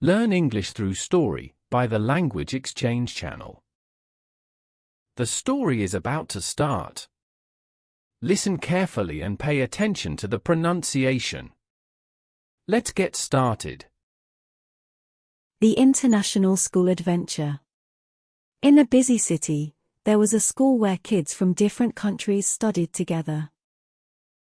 Learn English through story by the Language Exchange Channel. The story is about to start. Listen carefully and pay attention to the pronunciation. Let's get started. The International School Adventure. In a busy city, there was a school where kids from different countries studied together.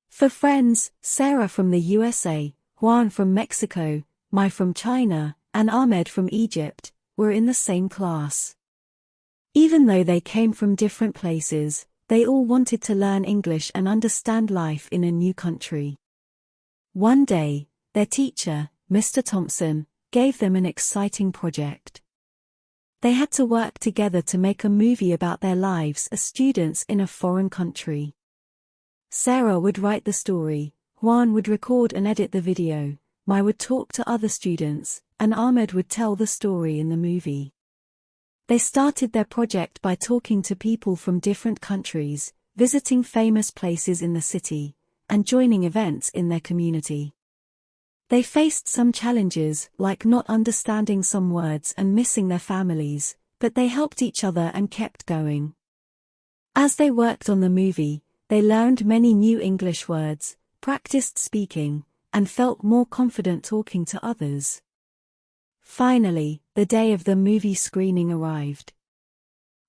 For friends, Sarah from the USA, Juan from Mexico, Mai from China, and Ahmed from Egypt, were in the same class. Even though they came from different places, they all wanted to learn English and understand life in a new country. One day, their teacher, Mr. Thompson, gave them an exciting project. They had to work together to make a movie about their lives as students in a foreign country. Sarah would write the story, Juan would record and edit the video, Mai would talk to other students, and Ahmed would tell the story in the movie. They started their project by talking to people from different countries, visiting famous places in the city, and joining events in their community. They faced some challenges, like not understanding some words and missing their families, but they helped each other and kept going. As they worked on the movie, they learned many new English words, practiced speaking, and felt more confident talking to others. Finally, the day of the movie screening arrived.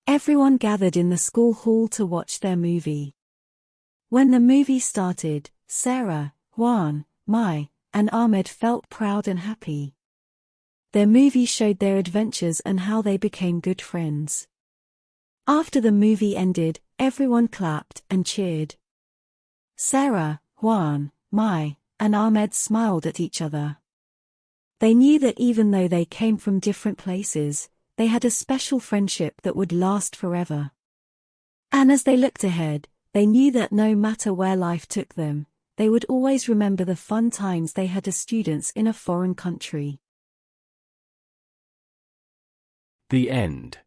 Everyone gathered in the school hall to watch their movie. When the movie started, Sarah, Juan, Mai, and Ahmed felt proud and happy. Their movie showed their adventures and how they became good friends. After the movie ended, everyone clapped and cheered. Sarah, Juan, Mai, and Ahmed smiled at each other. They knew that even though they came from different places, they had a special friendship that would last forever. And as they looked ahead, they knew that no matter where life took them, they would always remember the fun times they had as students in a foreign country. The end.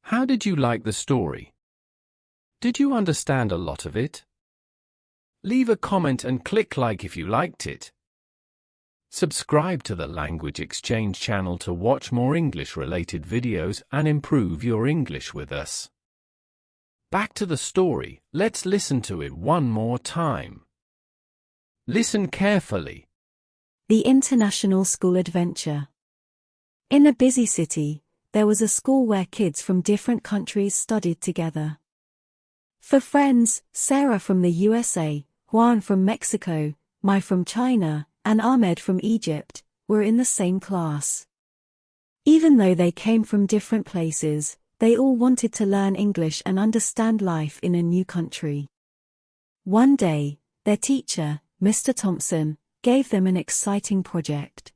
How did you like the story? Did you understand a lot of it? Leave a comment and click like if you liked it. Subscribe to the Language Exchange channel to watch more English-related videos and improve your English with us. Back to the story, let's listen to it one more time. Listen carefully. The International School Adventure. In a busy city, there was a school where kids from different countries studied together. For friends, Sarah from the USA, Juan from Mexico, Mai from China, and Ahmed from Egypt, were in the same class. Even though they came from different places, they all wanted to learn English and understand life in a new country. One day, their teacher, Mr. Thompson, gave them an exciting project.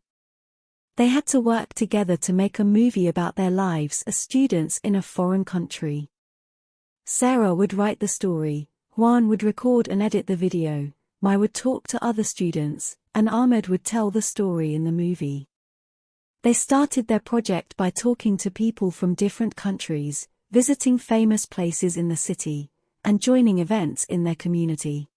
They had to work together to make a movie about their lives as students in a foreign country. Sarah would write the story, Juan would record and edit the video, Mai would talk to other students, and Ahmed would tell the story in the movie. They started their project by talking to people from different countries, visiting famous places in the city, and joining events in their community.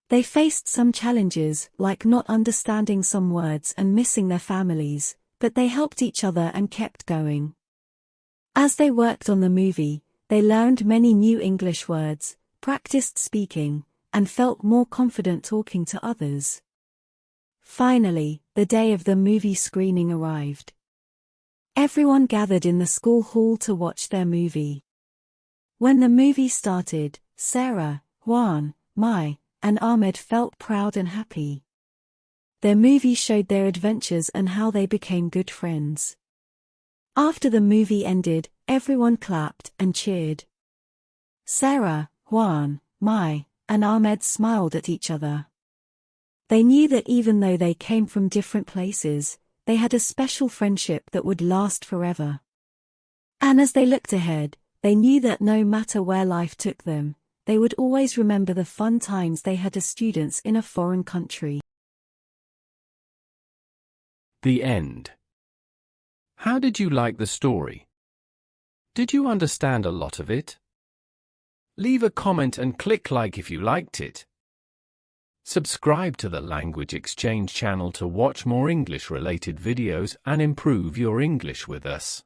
They faced some challenges, like not understanding some words and missing their families, but they helped each other and kept going. As they worked on the movie, they learned many new English words, practiced speaking, and felt more confident talking to others. Finally, the day of the movie screening arrived. Everyone gathered in the school hall to watch their movie. When the movie started, Sarah, Juan, Mai, and Ahmed felt proud and happy. Their movie showed their adventures and how they became good friends. After the movie ended, everyone clapped and cheered. Sarah, Juan, Mai, and Ahmed smiled at each other. They knew that even though they came from different places, they had a special friendship that would last forever. And as they looked ahead, they knew that no matter where life took them, they would always remember the fun times they had as students in a foreign country. The end. How did you like the story? Did you understand a lot of it? Leave a comment and click like if you liked it. Subscribe to the Language Exchange channel to watch more English-related videos and improve your English with us.